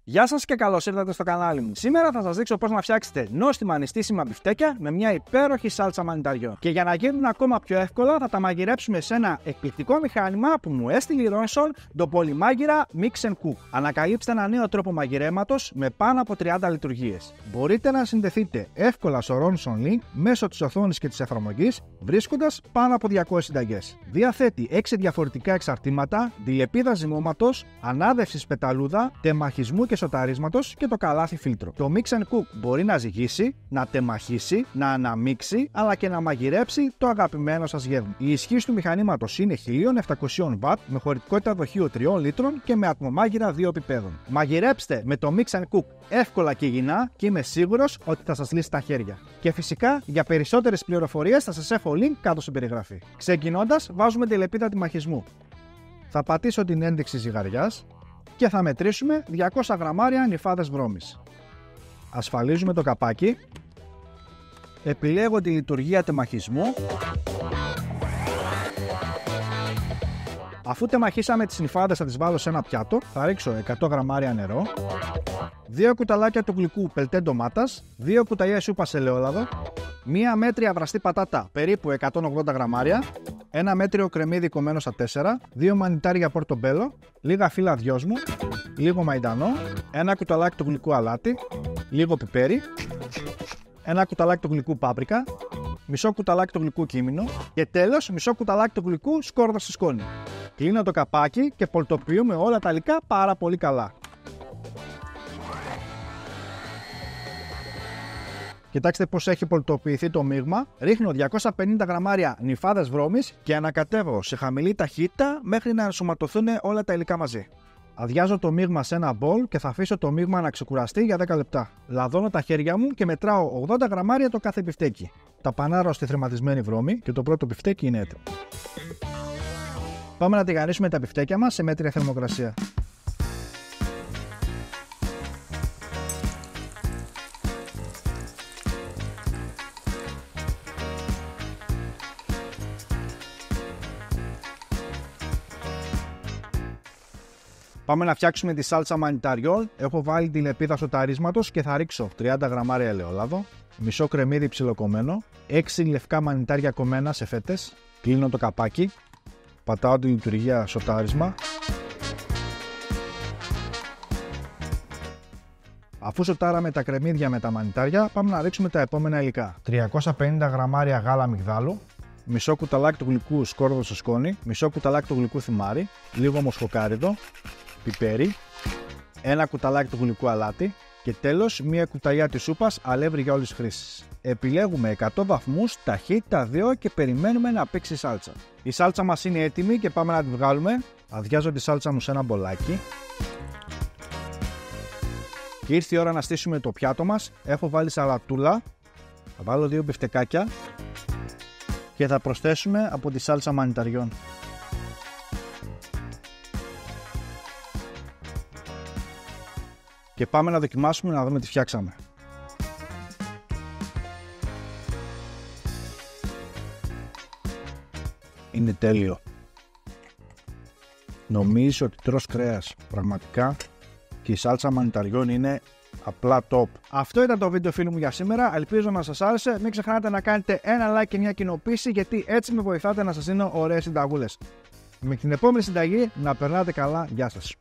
Γεια σας και καλώς ήρθατε στο κανάλι μου. Σήμερα θα σας δείξω πώς να φτιάξετε νόστιμα νηστίσιμα μπιφτέκια με μια υπέροχη σάλτσα μανιταριό. Και για να γίνουν ακόμα πιο εύκολα, θα τα μαγειρέψουμε σε ένα εκπληκτικό μηχάνημα που μου έστειλε η Ronson, το Polymagira Mix & Cook. Ανακαλύψτε ένα νέο τρόπο μαγειρέματος με πάνω από 30 λειτουργίες. Μπορείτε να συνδεθείτε εύκολα στο Ronson Link μέσω της οθόνης και της εφαρμογής, βρίσκοντας πάνω από 200 συνταγές. Διαθέτει 6 διαφορετικά εξαρτήματα, τηλεπίδα ζυμώματος, ανάδευσης πεταλούδα, τεμαχισμού και σοταρίσματος και το καλάθι φίλτρο. Το Mix & Cook μπορεί να ζυγίσει, να τεμαχίσει, να αναμίξει αλλά και να μαγειρέψει το αγαπημένο σας γεύμα. Η ισχύς του μηχανήματος είναι 1700 W με χωρητικότητα δοχείου 3 λίτρων και με ατμομάγειρα 2 επιπέδων. Μαγειρέψτε με το Mix & Cook εύκολα και υγιεινά και είμαι σίγουρος ότι θα σας λύσει τα χέρια. Και φυσικά για περισσότερες πληροφορίες θα σας έχω link κάτω στην περιγραφή. Ξεκινώντας, βάζουμε τηλεπίδα τεμαχισμού. Θα πατήσω την ένδειξη ζυγαριάς και θα μετρήσουμε 200 γραμμάρια νυφάδες βρώμης. Ασφαλίζουμε το καπάκι. Επιλέγω τη λειτουργία τεμαχισμού. Αφού τεμαχίσαμε τις νυφάδες θα τις βάλω σε ένα πιάτο. Θα ρίξω 100 γραμμάρια νερό, 2 κουταλάκια του γλυκού πελτέ ντομάτας, 2 κουταλιά σούπας ελαιόλαδο, μία μέτρια βραστή πατάτα περίπου 180 γραμμάρια, ένα μέτριο κρεμμύδι κομμένο στα 4, 2 μανιτάρια πορτομπέλο, λίγα φύλλα δυόσμου, λίγο μαϊντανό, ένα κουταλάκι του γλυκού αλάτι, λίγο πιπέρι, ένα κουταλάκι του γλυκού πάπρικα, μισό κουταλάκι του γλυκού κίμινο και τέλος μισό κουταλάκι του γλυκού σκόρδα στη σκόνη. Κλείνω το καπάκι και πολτοποιούμε όλα τα υλικά πάρα πολύ καλά. Κοιτάξτε πως έχει πολτοποιηθεί το μείγμα. Ρίχνω 250 γραμμάρια νυφάδες βρώμης και ανακατεύω σε χαμηλή ταχύτητα μέχρι να ενσωματωθούν όλα τα υλικά μαζί. Αδειάζω το μείγμα σε ένα μπολ και θα αφήσω το μείγμα να ξεκουραστεί για 10 λεπτά. Λαδώνω τα χέρια μου και μετράω 80 γραμμάρια το κάθε μπιφτέκι. Τα πανάρω στη θρηματισμένη βρώμη και το πρώτο μπιφτέκι είναι έτοιμο. Πάμε να τηγανίσουμε τα μπιφτέκια μας σε μέτρια θερμοκρασία. Πάμε να φτιάξουμε τη σάλτσα μανιταριό. Έχω βάλει τη λεπίδα σοταρίσματος και θα ρίξω 30 γραμμάρια ελαιόλαδο, μισό κρεμμύδι ψιλοκομμένο, 6 λευκά μανιτάρια κομμένα σε φέτες. Κλείνω το καπάκι, πατάω τη λειτουργία σοτάρισμα. Αφού σοτάραμε τα κρεμμύδια με τα μανιτάρια, πάμε να ρίξουμε τα επόμενα υλικά. 350 γραμμάρια γάλα αμυγδάλου, μισό κουταλάκι του γλυκού σκόρδο στο σκόνη, μισό κουταλάκι του γλυκού θυμάρι, λίγο μοσχοκάριδο, πιπέρι, ένα κουταλάκι του γλυκού αλάτι και τέλος μία κουταλιά της σούπας αλεύρι για όλες τις χρήσεις. Επιλέγουμε 100 βαθμούς, ταχύτητα 2 και περιμένουμε να πήξει η σάλτσα. Η σάλτσα μας είναι έτοιμη και πάμε να τη βγάλουμε. Αδειάζω τη σάλτσα μου σε ένα μπολάκι. Και ήρθε η ώρα να στήσουμε το πιάτο μας. Έχω βάλει σαλατούλα, θα βάλω 2 μπιφτεκάκια και θα προσθέσουμε από τη σάλτσα μανιταριών. Και πάμε να δοκιμάσουμε να δούμε τι φτιάξαμε. Είναι τέλειο. Νομίζω ότι τρως κρέας πραγματικά και η σάλτσα μανιταριών είναι απλά top. Αυτό ήταν το βίντεο φίλοι μου για σήμερα. Ελπίζω να σας άρεσε. Μην ξεχνάτε να κάνετε ένα like και μια κοινοποίηση γιατί έτσι με βοηθάτε να σας δίνω ωραίες συνταγούλες. Με την επόμενη συνταγή να περνάτε καλά. Γεια σας.